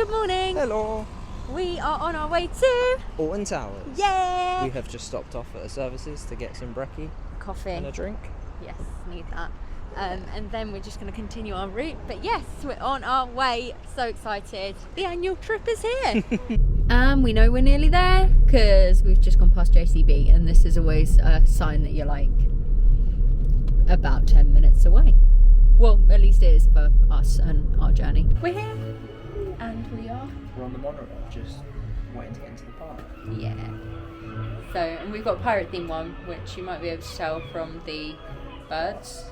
Good morning. Hello. We are on our way to Alton Towers. Yeah. We have just stopped off at the services to get some brekkie. Coffee. And a drink. Yes, need that. And then we're just going to continue our route. But yes, we're on our way. So excited. The annual trip is here. And we know we're nearly there because we've just gone past JCB, and this is always a sign that you're like about 10 minutes away. Well, at least it is for us and our journey. We're here, and we're on the monorail, just waiting to get into the park. Yeah. So, and we've got a pirate theme one, which you might be able to tell from the birds.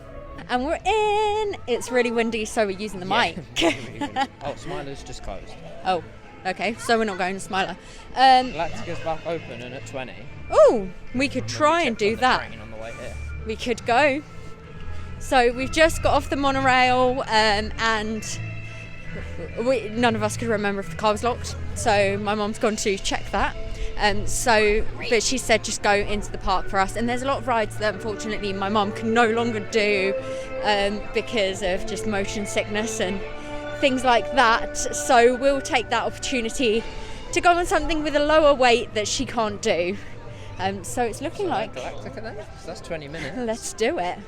And we're in. It's really windy, so we're using the mic. Oh, Smiler's just closed. Oh, okay. So we're not going to Smiler. Galactica's back open and at 20. Oh, we could try and do that. On the way here. We could go. So we've just got off the monorail, and none of us could remember if the car was locked. So my mum's gone to check that. But she said just go into the park for us. And there's a lot of rides that unfortunately my mum can no longer do because of just motion sickness and things like that. So we'll take that opportunity to go on something with a lower weight that she can't do. So it's looking like Galactica then? So that's 20 minutes. Let's do it.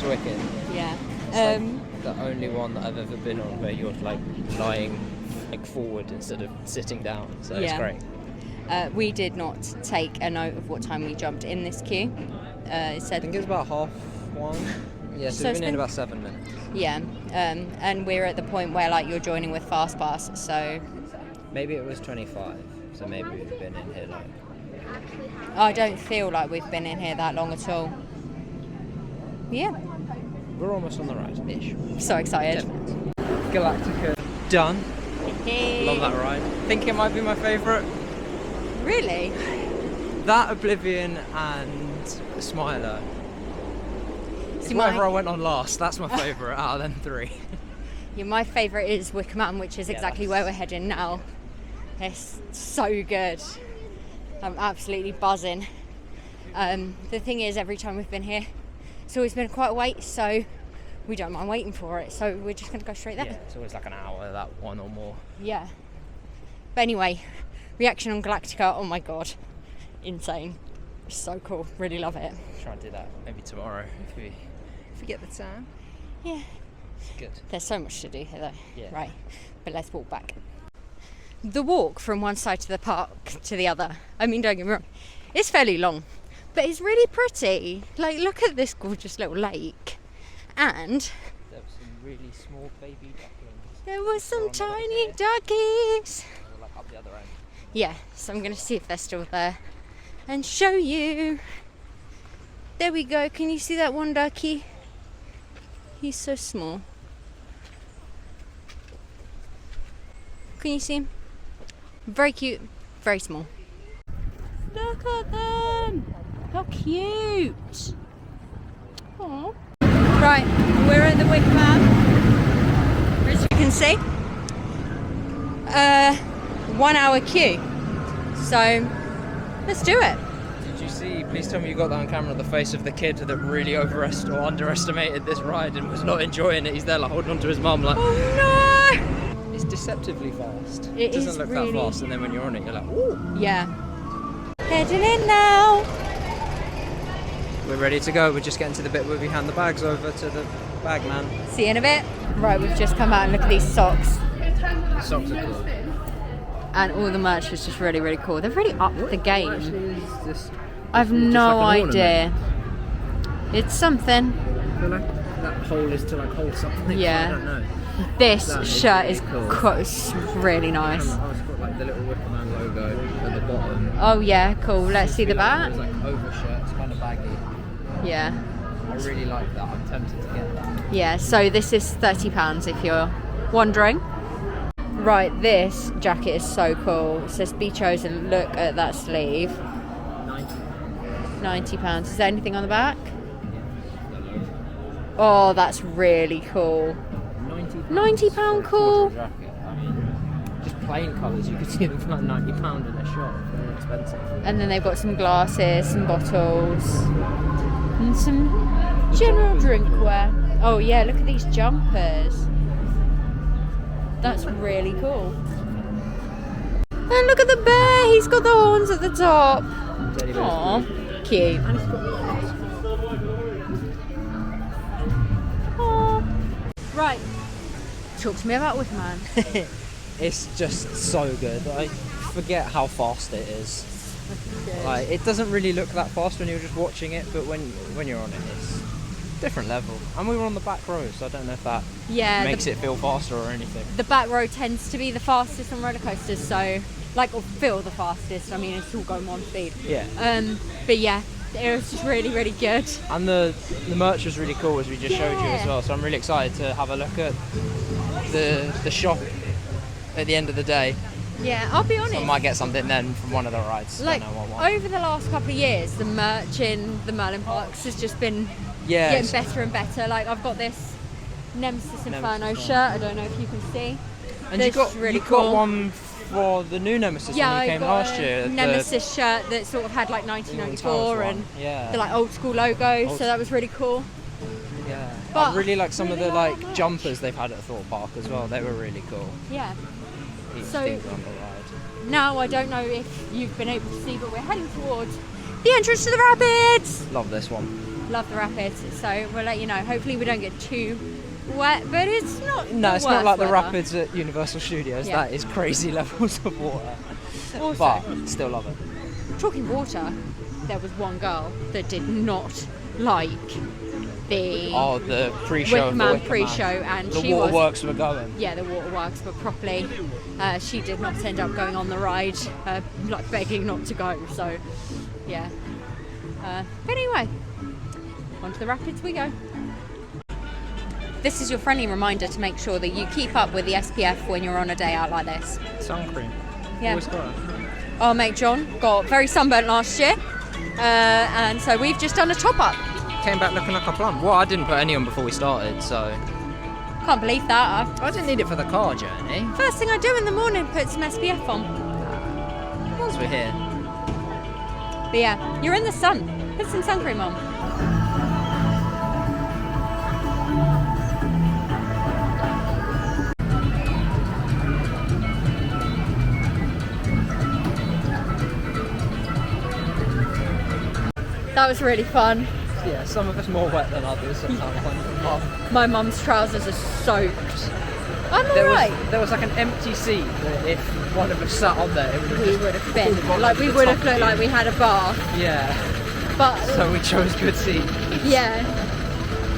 Wicked. Yeah. It's the only one that I've ever been on where you're like lying like forward instead of sitting down. So it's great. We did not take a note of what time we jumped in this queue. It said I think it was about 1:30. Yeah, so we've been in about 7 minutes. Yeah. And we're at the point where like you're joining with Fast Pass, so maybe it was 25. So maybe we've been in here like. I don't feel like we've been in here that long at all. Yeah. We're almost on the ride-ish. So excited. Galactica done. Love that ride. Think it might be my favourite. Really? That, Oblivion and The Smiler. It's whatever I went on last. That's my favourite out of them three. Yeah, my favourite is Wicker Man, which is exactly where we're heading now. It's so good. I'm absolutely buzzing. The thing is, every time we've been here, it's always been quite a wait, so we don't mind waiting for it. So we're just going to go straight there. Yeah, it's always like an hour, that one or more. Yeah. But anyway, reaction on Galactica, oh my god. Insane. It's so cool. Really love it. Try and do that maybe tomorrow if we get the time. Yeah. Good. There's so much to do here though. Yeah. Right. But let's walk back. The walk from one side of the park to the other, I mean, don't get me wrong, it's fairly long. But it's really pretty. Like, look at this gorgeous little lake. And there were some really small baby ducklings. There were some tiny duckies. Like up the other end. Yeah, so I'm going to see if they're still there and show you. There we go. Can you see that one ducky? He's so small. Can you see him? Very cute, very small. Look at them! How cute! Aww. Right, we're at the Wicker Man. As you can see, 1 hour queue. So let's do it. Did you see? Please tell me you got that on camera. The face of the kid that really underestimated this ride and was not enjoying it. He's there like holding on to his mum like. Oh no! It's deceptively fast. It doesn't look really that fast, and then when you're on it, you're like, ooh. Yeah. Heading in now. We're ready to go. We're just getting to the bit where we hand the bags over to the bag man. See you in a bit. Right, we've just come out and look at these socks. The socks are cool. And all the merch is just really, really cool. They've really upped the game. I've just no like an idea. It's something. I feel like that hole is to like hold something. Yeah. I don't know. This That shirt really is cool. really nice. Oh, it's got like the little Wicker Man logo at the bottom. Oh yeah, cool. Let's see the back. It's like overshirt. It's kind of baggy. Yeah. I really like that. I'm tempted to get that. Yeah, so this is £30 if you're wondering. Right, this jacket is so cool. It says be chosen. Look at that sleeve. £90. Is there anything on the back? Oh, that's really cool. £90 cool. just plain colours. You could see them for like £90 in a shop. Very expensive. And then they've got some glasses, some bottles, and some general drinkware. Oh yeah, look at these jumpers. That's really cool. And look at the bear. He's got the horns at the top. Aww, cute. Aww. Right. Talk to me about Wicker Man. It's just so good. I forget how fast it is. Like, it doesn't really look that fast when you're just watching it, but when you're on it, it's different level. And we were on the back row, so I don't know if that makes it feel faster or anything. The back row tends to be the fastest on roller coasters, so or feel the fastest. I mean, it's all going one speed. Yeah. But yeah, it was just really, really good. And the merch was really cool, as we just showed you as well. So I'm really excited to have a look at the shop at the end of the day. Yeah, I'll be honest. So I might get something then from one of the rides. Like, over the last couple of years, the merch in the Merlin parks has just been getting better and better. Like, I've got this Nemesis Inferno shirt. I don't know if you can see. And you got one for the new Nemesis when you came last year. Nemesis shirt that sort of had like 1994 and the like old school logo. So that was really cool. Yeah, but I really like some of the like jumpers they've had at Thorpe Park as well. They were really cool. Yeah. So now I don't know if you've been able to see, but we're heading towards the entrance to the rapids. Love this one. Love the rapids. So we'll let you know. Hopefully we don't get too wet, but it's not. No, it's not like the rapids at Universal Studios. Yeah. That is crazy levels of water. Also, but still love it. Talking water, there was one girl that did not like the pre-show, Wicker Man pre-show, and the waterworks were going. Yeah, the waterworks were properly. She did not end up going on the ride, like begging not to go. So, yeah. But anyway, onto the rapids we go. This is your friendly reminder to make sure that you keep up with the SPF when you're on a day out like this. Sun cream. Yeah. Always got it. Our mate John got very sunburnt last year, and so we've just done a top up. Came back looking like a plum. Well, I didn't put any on before we started, so... Can't believe that. I didn't need it for the car journey. First thing I do in the morning, put some SPF on. Once we're here. But yeah, you're in the sun. Put some sun cream on. That was really fun. Yeah, some of us more wet than others. My mum's trousers are soaked. I'm alright. There was like an empty seat that if one of us sat on there, we would have been like we would have looked like we had a bath. Yeah. But so we chose good seats. Yeah.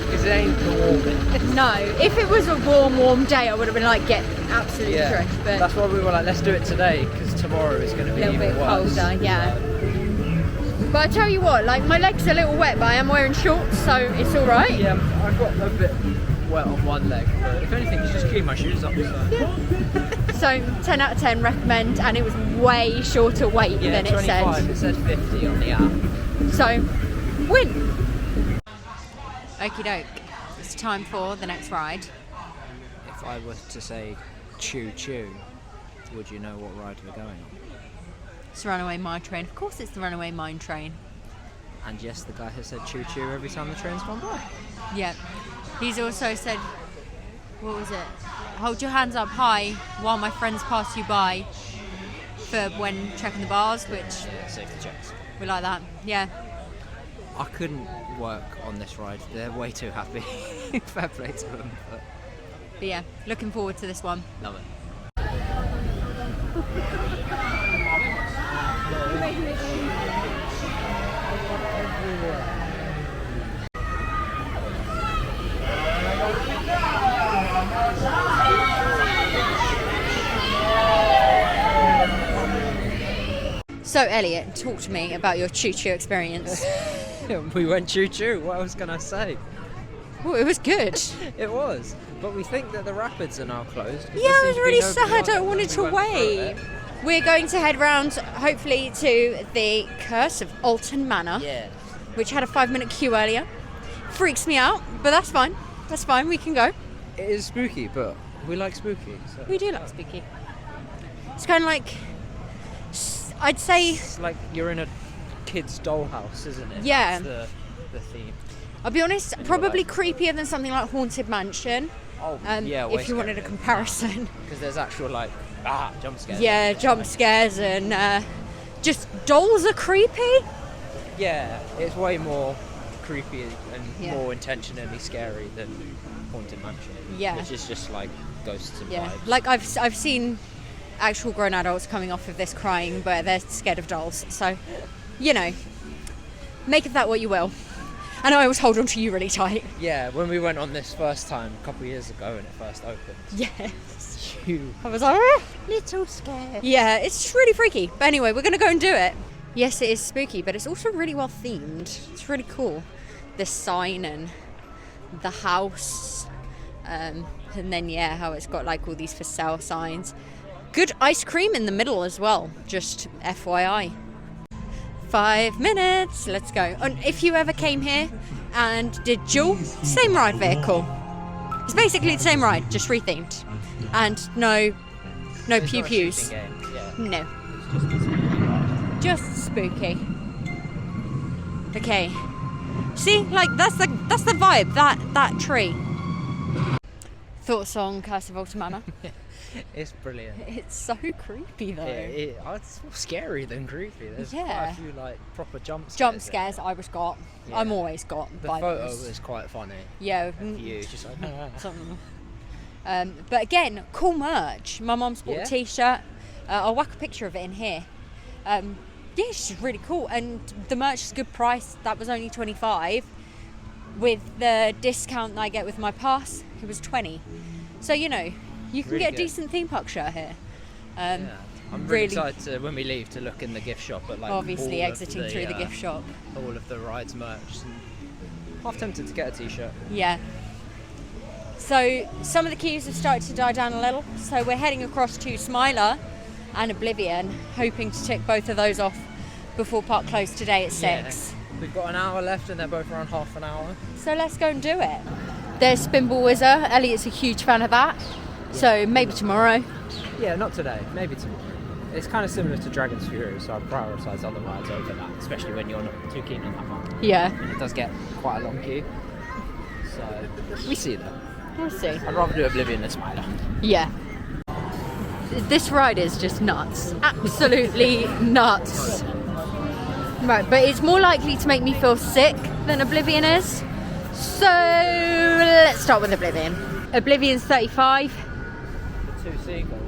Because it ain't warm. No, if it was a warm day, I would have been like, get absolutely drenched. But that's why we were like, let's do it today, because tomorrow is going to be a little bit colder. Yeah. But I tell you what, like my legs are a little wet, but I am wearing shorts, so it's all right. Yeah, I've got a bit wet on one leg, but if anything, it's just clean my shoes up. So 10 out of 10 recommend, and it was way shorter weight than it said. 25, it said 50 on the app. So, win! Okie doke, it's time for the next ride. If I were to say choo choo, would you know what ride we're going on? It's the Runaway Mine Train. Of course it's the Runaway Mine Train. And yes, the guy has said choo choo every time the train's gone by. Yeah. He's also said, what was it? Hold your hands up high while my friends pass you by, for when checking the bars, which... Yeah, safety checks. We like that, yeah. I couldn't work on this ride. They're way too happy. Fair play to them. But yeah, looking forward to this one. Love it. So Elliot, talk to me about your choo-choo experience. We went choo-choo, what else can I say? Oh, it was good. It was, but we think that the rapids are now closed. Yeah, I was really sad. I wanted to wait. We're going to head round, hopefully, to the Curse of Alton Manor, which had a 5-minute queue earlier. Freaks me out, but that's fine. That's fine, we can go. It is spooky, but we like spooky. So. We do like spooky. It's kind of like, I'd say... It's like you're in a kid's dollhouse, isn't it? Yeah. That's the theme. I'll be honest, probably creepier than something like Haunted Mansion. Oh, if you wanted a comparison. Because there's actual, like, jump scares. Yeah, jump scares and just dolls are creepy. Yeah, it's way more creepy and more intentionally scary than Haunted Mansion. Yeah. Which is just like ghosts and vibes. Like I've seen actual grown adults coming off of this crying, but they're scared of dolls. So, you know, make of that what you will. And I always hold on to you really tight. Yeah, when we went on this first time a couple of years ago when it first opened. Yes. I was like, little scared. Yeah, it's just really freaky. But anyway, we're going to go and do it. Yes, it is spooky, but it's also really well themed. It's really cool. This sign and the house. And then, how it's got like all these for sale signs. Good ice cream in the middle as well. Just FYI. 5 minutes. Let's go. And if you ever came here and did Jewel, same ride vehicle. It's basically the same ride, just rethemed. And no pew pews. No. Just spooky. Okay. See, like that's the vibe. That tree. Thoughts on Curse of Alton Manor? It's brilliant. It's so creepy though. It's more scary than creepy. There's quite a few like proper jump scares. Jump scares I was got. Yeah. I'm always got. The photo was quite funny. Yeah. You just like but again, cool merch. My mum's bought a t-shirt. I'll whack a picture of it in here. It's just really cool, and the merch is a good price. That was only $25. With the discount that I get with my pass, it was $20. So you can really get a good. decent theme park shirt here. I'm really excited to, when we leave, to look in the gift shop at like obviously all exiting of the, through the gift shop. all of the rides merch. And half tempted to get a t-shirt. Yeah. So some of the queues have started to die down a little. So we're heading across to Smiler and Oblivion, hoping to tick both of those off before park close today at 6. We've got an hour left and they're both around half an hour. So let's go and do it. There's Spinball Whizzer. Elliot's a huge fan of that. So maybe tomorrow. Yeah, not today. Maybe tomorrow. It's kind of similar to Dragon's Fury, so I prioritise other rides over that, especially when you're not too keen on that one. Yeah. And it does get quite a long queue. So we see that. We'll see. I'd rather do Oblivion and The Smiler. Yeah. This ride is just nuts. Absolutely nuts. Right, but it's more likely to make me feel sick than Oblivion is. So let's start with Oblivion. Oblivion's 35. The 2 seagulls.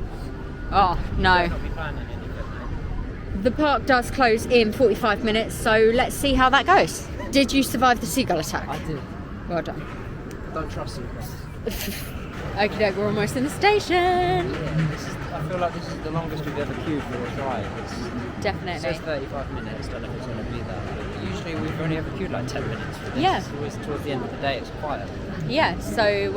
Oh, no. Not be planning anything, mate. The park does close in 45 minutes, so let's see how that goes. Did you survive the seagull attack? I did. Well done. Don't trust seagulls. Okay, we're almost in the station. Yeah, I feel like this is the longest we've ever queued for a ride. Definitely. It says 35 minutes, don't know if it's going to be that. But usually we've only ever queued like 10 minutes for this. Yeah. It's always towards the end of the day, it's quiet. Yeah, so,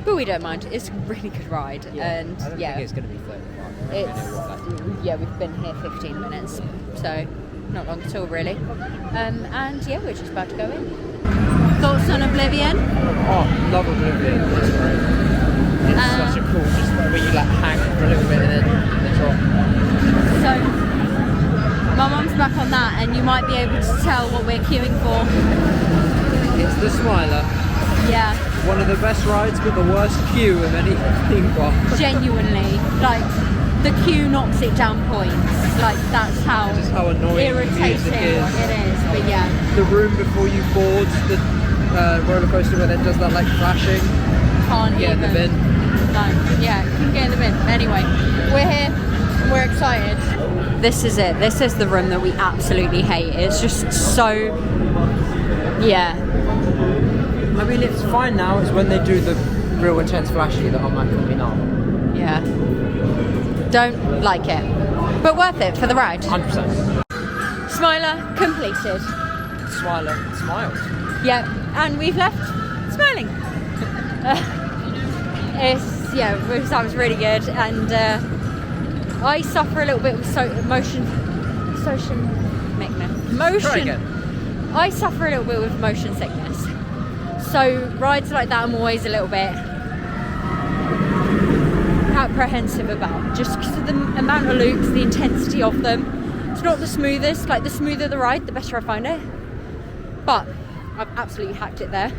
but we don't mind. It's a really good ride. And I don't think it's going to be 35. We've been here 15 minutes, so not long at all, really. And we're just about to go in. Thoughts on Oblivion? Oh, love Oblivion. It's great. It's such a cool, just where you like hang for a little bit and then drop. So, my mum's back on that, and you might be able to tell what we're queuing for. It's The Smiler. Yeah. One of the best rides, but the worst queue of any theme park. Genuinely, like the queue knocks it down points. Like that's how annoying irritating the music is. It is. But yeah. The room before you board the roller coaster where it does that like flashing. Can't get in the bin. No, couldn't get in the bin. Anyway, we're here. We're excited. This is it. This is the room that we absolutely hate. It's just so. Yeah. I mean, it's fine now. It's when they do the real intense flashy that I'm like, maybe not. Yeah. Don't like it, but worth it for the ride. 100%. Smiler completed. Smiler smiled. Yeah, and we've left smiling. That was really good, and I suffer a little bit with motion sickness. Try again. I suffer a little bit with motion sickness, so rides like that I'm always a little bit. How apprehensive about, just because of the amount of loops, the intensity of them. It's not the smoothest. Like, the smoother the ride, the better I find it. But I've absolutely hacked it there.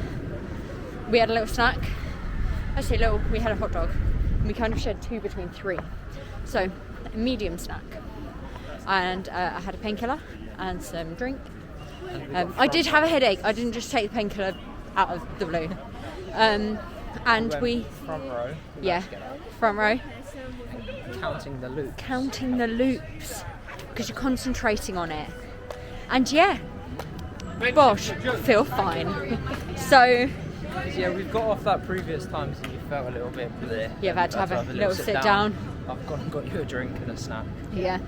We had a little snack. I say little, we had a hot dog. And we kind of shared 2 between 3. So, a medium snack. And I had a painkiller and some drink. I did have a headache. I didn't just take the painkiller out of the blue. And we... Front row. Yeah, front row. Counting the loops. Counting the loops. Because you're concentrating on it. And yeah, bosh, feel fine. So... Yeah, we've got off that previous time, so you felt a little bit bleh. Yeah, I've had to have a little sit down. I've gone and got you a drink and a snack. Yeah.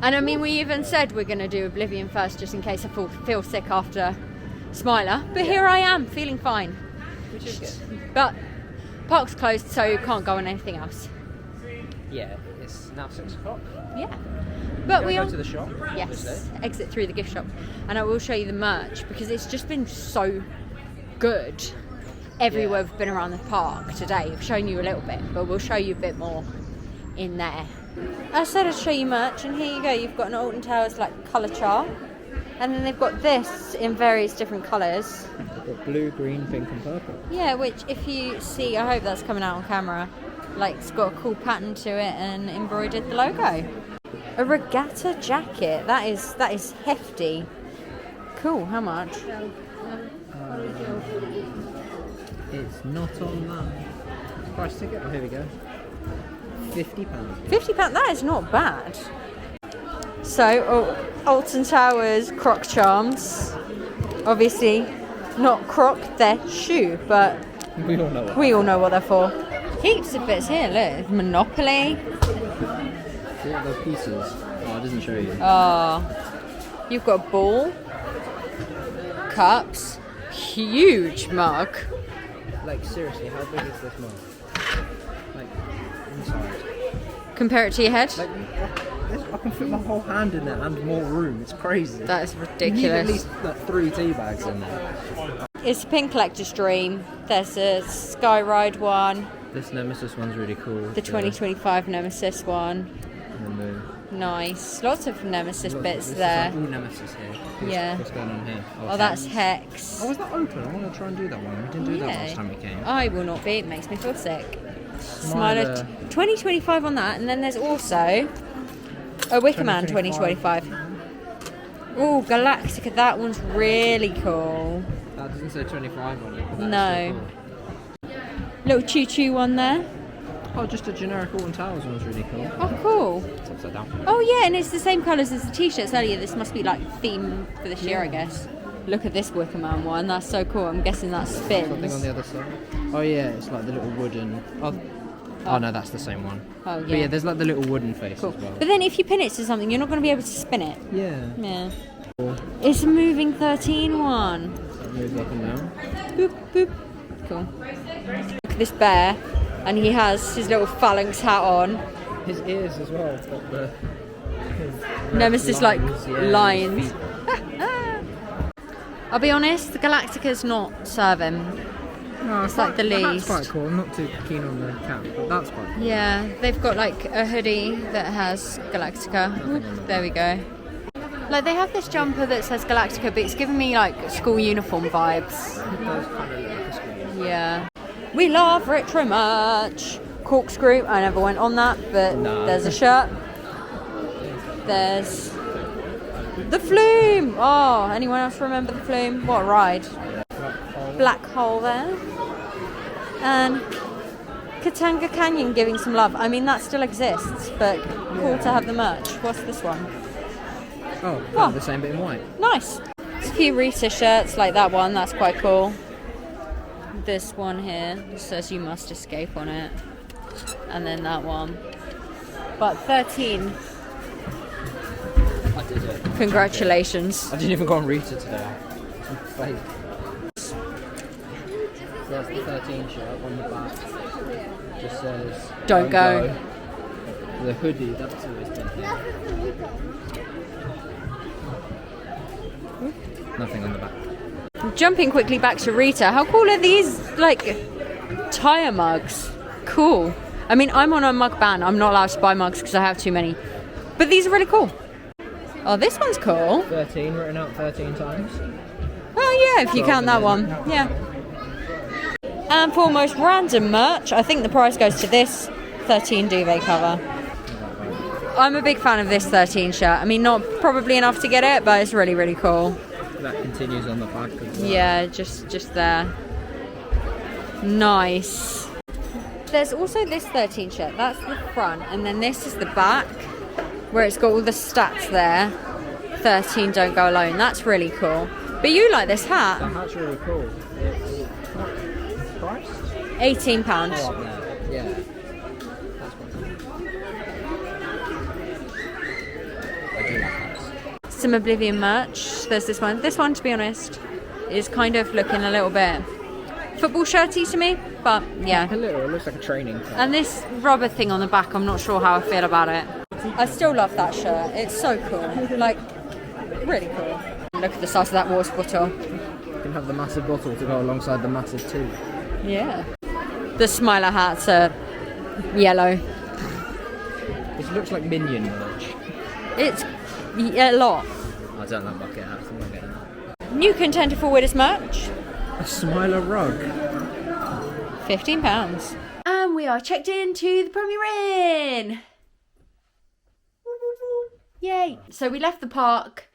And I mean, we even said we're going to do Oblivion first, just in case I feel sick after Smiler. But here I am, feeling fine. Which is good. But park's closed, so you can't go on anything else. Yeah, it's now 6 o'clock. Yeah. But we go to the shop. Yes, obviously. exit through the gift shop. And I will show you the merch, because it's just been so good everywhere we've been around the park today. I've shown you a little bit, but we'll show you a bit more in there. I said I'd show you merch, and here you go. You've got an Alton Towers like colour chart, and then they've got this in various different colours. They've got blue, green, pink and purple. Yeah, which if you see, I hope that's coming out on camera, like it's got a cool pattern to it and embroidered the logo. A regatta jacket, that is hefty. Cool, how much? It's not on that price ticket. Oh, here we go. £50. £50, that is not bad. So, Alton Towers croc charms. Obviously, not croc, they're shoe, but we all know what they're for. Heaps of bits here, look. Monopoly. See what those pieces? Oh, it doesn't show you. You've got a ball. Cups. Huge mug. Like, seriously, how big is this mug? Like, inside. Compare it to your head. Like, I can fit my whole hand in there and more room. It's crazy. That is You need ridiculous. at least like 3 tea bags in there. It's a pink collector's dream. There's a Sky Ride one. This Nemesis one's really cool. The 2025 Nemesis one. And Nice. Lots of Nemesis bits this there. is like all Nemesis here. Yeah. What's going on here? Oh, that's Hex. Oh, is that open? I want to try and do that one. We didn't do that last time we came. I will not be. It makes me feel sick. Smiler. 2025 on that, and then there's also a Wicker Man 2025. Oh, Galactica. That one's really cool. That doesn't say 25 on it. But No. Little choo-choo one there. Oh, just a generic Alton Towers one's really cool. Oh, cool. It's upside down. Oh, yeah, and it's the same colours as the t-shirts earlier. This must be like theme for this year, I guess. Look at this Wicker Man one. That's so cool. I'm guessing that spins. Something on the other side. Oh yeah, it's like the little wooden. Oh no, that's the same one. Oh, yeah. But yeah, there's like the little wooden face Cool. as well. But then if you pin it to something, you're not going to be able to spin it. Yeah. Yeah. It's a moving 13 one. So it moves up and down. Boop, boop. Cool. Look at this bear, and he has his little phalanx hat on. His ears as well. It's got the Nemesis lines, like yeah, lines. his feet. I'll be honest, the Galactica's not serving. No, It's like the That's least. quite cool. I'm not too keen on the cap, but that's quite cool. Yeah, they've got like a hoodie that has Galactica. Whoop, there we go. Like they have this jumper that says Galactica, but it's giving me like school uniform vibes. It does kind of look like a screen. Yeah. We love retro merch. Corkscrew, I never went on that, but No. there's a shirt. There's the Flume. Oh, anyone else remember the Flume? What a ride. Black hole there. And Katanga Canyon giving some love. I mean, that still exists, but cool to have the merch. What's this one? Oh, Oh. the same bit in white. Nice. There's a few Rita shirts like that one. That's quite cool. This one here says "You must escape" on it, and then that one. But 13. I did it. Congratulations. I didn't even go on Rita today. I'm fake. There's the 13 shirt on the back. Just says Don't go. The hoodie, that's always been here. Nothing on the back. Jumping quickly back to Rita. How cool are these, like, tyre mugs? Cool. I mean, I'm on a mug ban. I'm not allowed to buy mugs because I have too many. But these are really cool. Oh, this one's cool. 13, written out 13 times. Oh, yeah, if you count that one. Yeah. And for most random merch, I think the price goes to this 13 duvet cover. I'm a big fan of this 13 shirt. I mean, not probably enough to get it, but it's really, really cool. That continues on the back as well. Yeah, just there. Nice. There's also this 13 shirt. That's the front, and then this is the back, where it's got all the stats there. 13 don't go alone. That's really cool. But you like this hat. The hat's really cool. It's priced? £18. Oh, up there. Yeah. That's quite cool. I do like hats. Some Oblivion merch. There's this one. This one, to be honest, is kind of looking a little bit football shirty to me, but yeah. A little. It looks like a training top. And this rubber thing on the back, I'm not sure how I feel about it. I still love that shirt. It's so cool. Like, really cool. Look at the size of that water bottle. You can have the massive bottle to go alongside the massive tube. Yeah. The Smiler hats are yellow. This looks like Minion merch. It's a lot. I don't like bucket hats. I'm not getting that. New contender for Widders merch. A Smiler rug. £15. And we are checked into the Premier Innn. Yay. So we left the park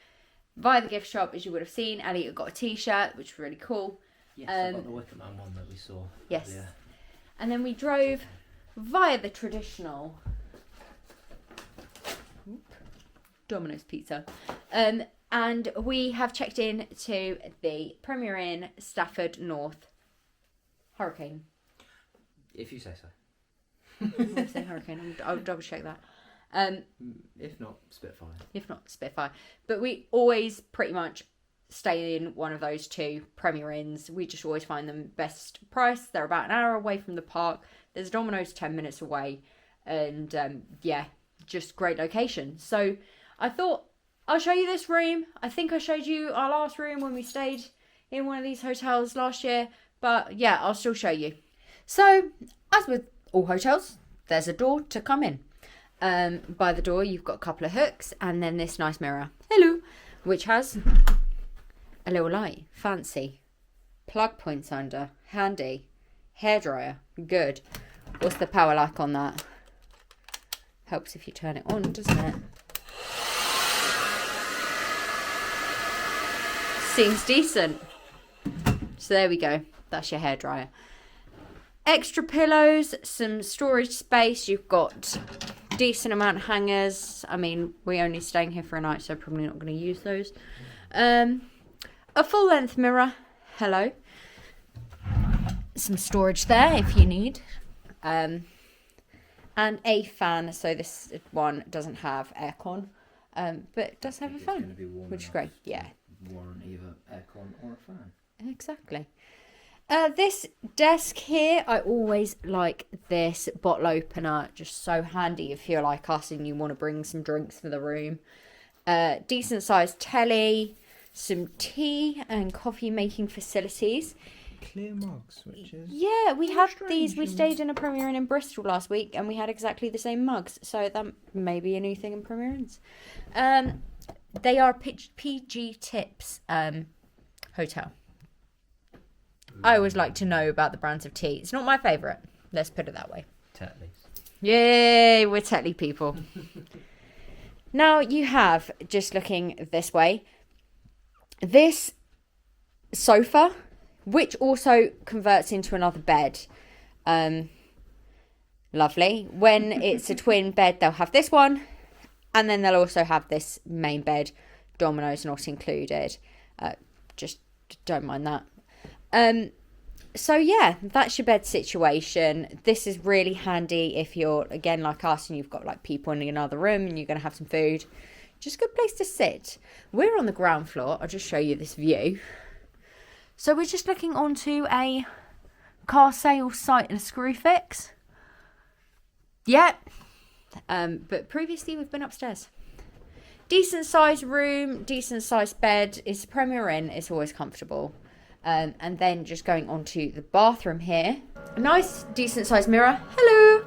via the gift shop, as you would have seen. Elliot got a t-shirt, which was really cool. Yes, I got the Wicker Man one that we saw. Yes. Earlier. And then we drove via the traditional Dominos pizza. And we have checked in to the Premier Innn Stafford North Hurricane. If you say so. I say Hurricane. I'll double check that. If not, Spitfire. If not, Spitfire. But we always pretty much stay in one of those two Premier Inns. We just always find them best price. They're about an hour away from the park. There's Domino's 10 minutes away. And yeah, just great location. So I thought I'll show you this room. I think I showed you our last room when we stayed in one of these hotels last year. But yeah, I'll still show you. So, as with all hotels, there's a door to come in. By the door, you've got a couple of hooks and then this nice mirror. Hello! Which has a little light. Fancy. Plug points under. Handy. Hairdryer. Good. What's the power like on that? Helps if you turn it on, doesn't it? Seems decent. So there we go. That's your hairdryer. Extra pillows, some storage space. You've got decent amount of hangers. I mean, we're only staying here for a night, so probably not going to use those. A full length mirror. Hello. Some storage there if you need. And a fan. So this one doesn't have aircon, but it does have a fan, which is great. Yeah. Warrant either aircon or a fan. Exactly. This desk here, I always like this bottle opener. Just so handy if you're like us and you want to bring some drinks for the room. Decent sized telly, some tea and coffee making facilities. Clear mugs, which is... Yeah, we have these. We stayed in a Premier Inn in Bristol last week and we had exactly the same mugs. So that may be a new thing in Premier Inns. They are PG Tips hotel. I always like to know about the brands of tea. It's not my favourite. Let's put it that way. Tetleys. Yay, we're Tetley people. Now you have, just looking this way, this sofa, which also converts into another bed. Lovely. When it's a twin bed, they'll have this one. And then they'll also have this main bed. Domino's not included. Just don't mind that. So yeah, that's your bed situation. This is really handy if you're, again, like us and you've got like people in another room and you're going to have some food. Just a good place to sit. We're on the ground floor. I'll just show you this view. So we're just looking onto a car sales site and a screw fix. Yep. But previously we've been upstairs. Decent sized room, decent sized bed. It's a Premier Inn. It's always comfortable. And then just going on to the bathroom here. A nice, decent sized mirror. Hello.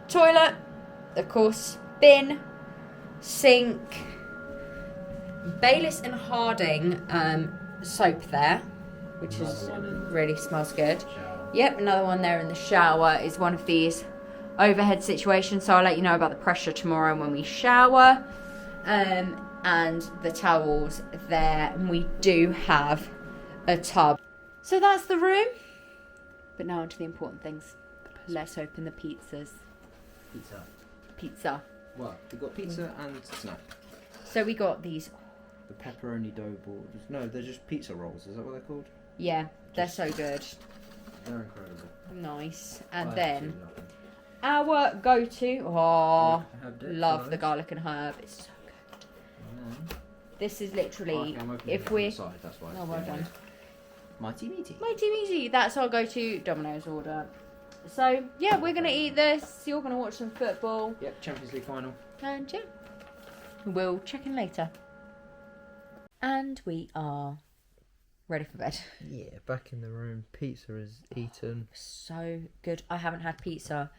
Toilet, of course, bin, sink, Bayliss and Harding soap there, which is really smells good. Yep, another one there in the shower is one of these overhead situations, so I'll let you know about the pressure tomorrow when we shower. And the towels there, and we do have a tub. So that's the room. But now onto the important things. Let's open the pizzas. Pizza. Well, we've got pizza and snack. So we got these. The pepperoni dough balls. No, they're just pizza rolls. Is that what they're called? Yeah, they're so good. They're incredible. Nice. And then our go-to. Oh, love the garlic and herb. It's so good. This is literally if we're. Side, that's why. Oh, well done. Mighty meaty. Mighty meaty. That's our go-to Domino's order. So yeah, we're gonna eat this. You're gonna watch some football. Yep, Champions League final. And yeah, we'll check in later. And we are ready for bed. Yeah, back in the room. Pizza is eaten. So good. I haven't had pizza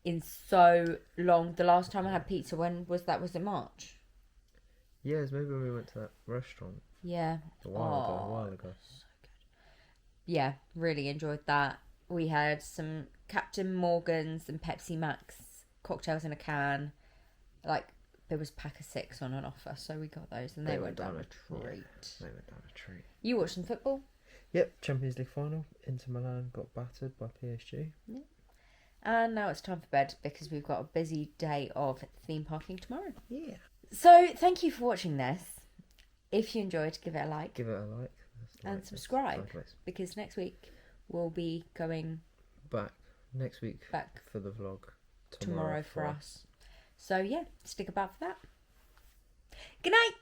in so long. The last time I had pizza, when was that? Was it March? Yeah, it's maybe when we went to that restaurant. Yeah. A while ago. So good. Yeah, really enjoyed that. We had some Captain Morgan's and Pepsi Max cocktails in a can. Like, there was a pack of 6 on an offer, so we got those, and they went down a treat. They went down a treat. You watched some football? Yep, Champions League final. Inter Milan got battered by PSG. Yeah. And now it's time for bed, because we've got a busy day of theme parking tomorrow. Yeah. So, thank you for watching this. If you enjoyed, give it a like. Give it a like. And subscribe, because next week we'll be going back next week back for the vlog. Tomorrow for us. So yeah, stick about for that. Good night.